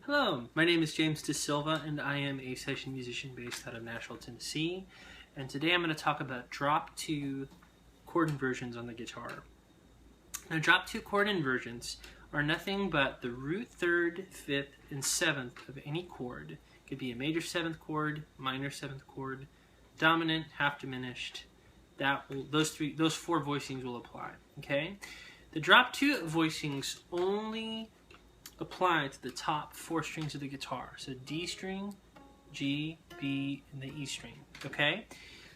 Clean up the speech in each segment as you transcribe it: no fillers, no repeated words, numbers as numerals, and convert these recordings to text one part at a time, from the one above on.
Hello, my name is James DaSilva and I am a session musician based out of Nashville, Tennessee. And today I'm going to talk about drop 2 chord inversions on the guitar. Now drop 2 chord inversions are nothing but the root 3rd, 5th, and 7th of any chord. It could be a major 7th chord, minor 7th chord, dominant, half diminished. Those 4 voicings will apply. Okay? The drop 2 voicings only apply to the top 4 strings of the guitar. So D string, G, B, and the E string. Okay?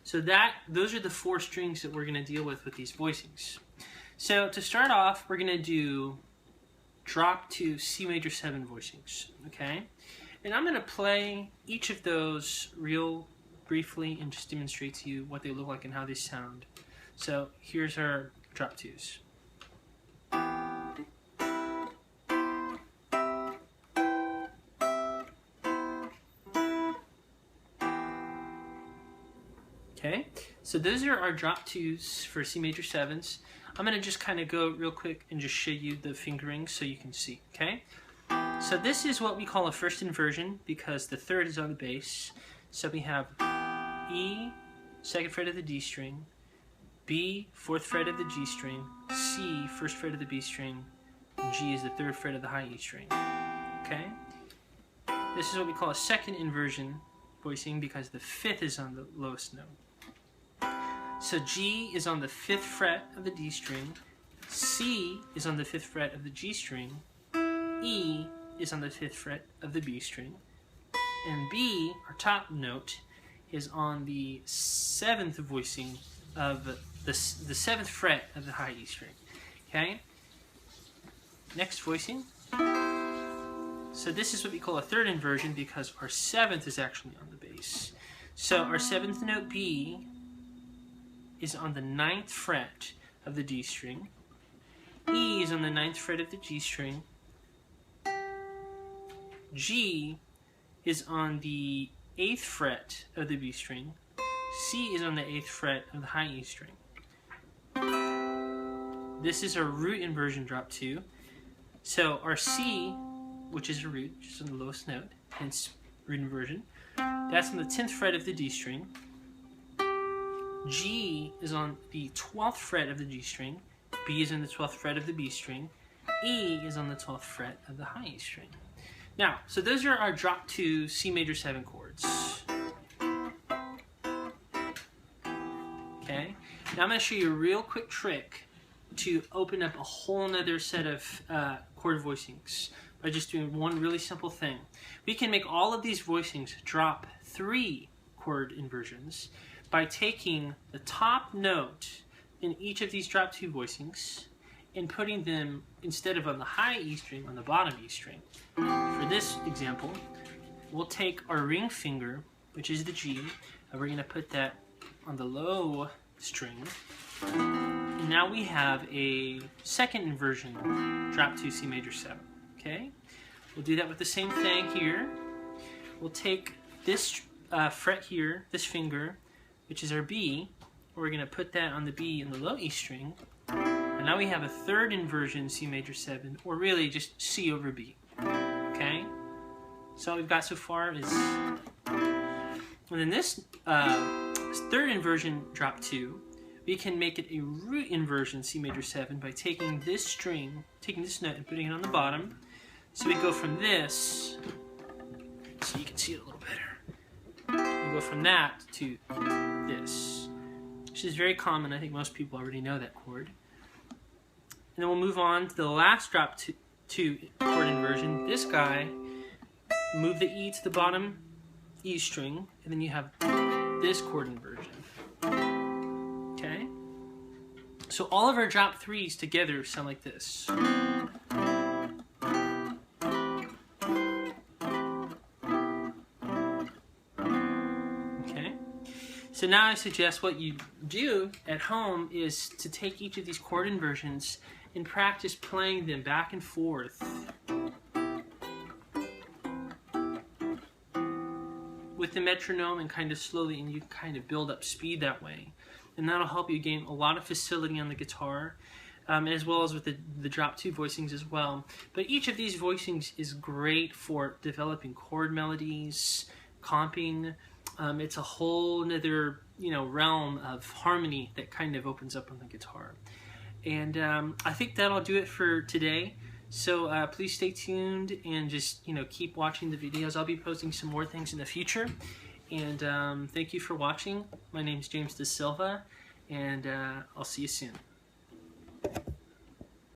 So those are the 4 strings that we're going to deal with these voicings. So to start off, we're going to do drop 2 C major 7 voicings. Okay? And I'm going to play each of those real briefly and just demonstrate to you what they look like and how they sound. So here's our drop 2s. Okay, so those are our drop 2s for C major 7s. I'm going to just kind of go real quick and just show you the fingering so you can see, okay? So this is what we call a first inversion because the 3rd is on the bass. So we have E, 2nd fret of the D string, B, 4th fret of the G string, C, 1st fret of the B string, and G is the 3rd fret of the high E string, okay? This is what we call a second inversion voicing because the 5th is on the lowest note. So G is on the 5th fret of the D string, C is on the 5th fret of the G string, E is on the 5th fret of the B string, and B, our top note, is on the 7th voicing of the 7th fret of the high E string. Okay? Next voicing. So this is what we call a third inversion because our 7th is actually on the bass. So our 7th note B is on the 9th fret of the D string. E is on the 9th fret of the G string. G is on the 8th fret of the B string. C is on the 8th fret of the high E string. This is our root inversion drop 2. So our C, which is a root, just on the lowest note, hence root inversion, that's on the 10th fret of the D string. G is on the 12th fret of the G string, B is on the 12th fret of the B string, E is on the 12th fret of the high E string. Now, so those are our drop 2 C major 7 chords. Okay, now I'm going to show you a real quick trick to open up a whole nother set of chord voicings by just doing one really simple thing. We can make all of these voicings drop 3 chord inversions by taking the top note in each of these drop 2 voicings and putting them, instead of on the high E string, on the bottom E string. For this example, we'll take our ring finger, which is the G, and we're going to put that on the low string. And now we have a second inversion, drop 2 C major 7. Okay? We'll do that with the same thing here. We'll take this fret here, this finger, which is our B. We're going to put that on the B in the low E string. And now we have a third inversion C major 7, or really just C over B. Okay? So what we've got so far is... And then this third inversion drop 2, we can make it a root inversion C major 7 by taking this string, taking this note and putting it on the bottom. So we go from this, so you can see it a little better. We go from that to this, which is very common. I think most people already know that chord. And then we'll move on to the last drop 2 chord inversion. This guy, move the E to the bottom E string, and then you have this chord inversion. Okay? So all of our drop 3s together sound like this. Okay? So now I suggest what you do at home is to take each of these chord inversions and practice playing them back and forth with the metronome and kind of slowly, and you can kind of build up speed that way. And that'll help you gain a lot of facility on the guitar. as well as with the drop 2 voicings as well. But each of these voicings is great for developing chord melodies, comping. It's a whole nother, realm of harmony that kind of opens up on the guitar. And I think that'll do it for today. So please stay tuned and just, keep watching the videos. I'll be posting some more things in the future. And thank you for watching. My name's James DaSilva, and I'll see you soon.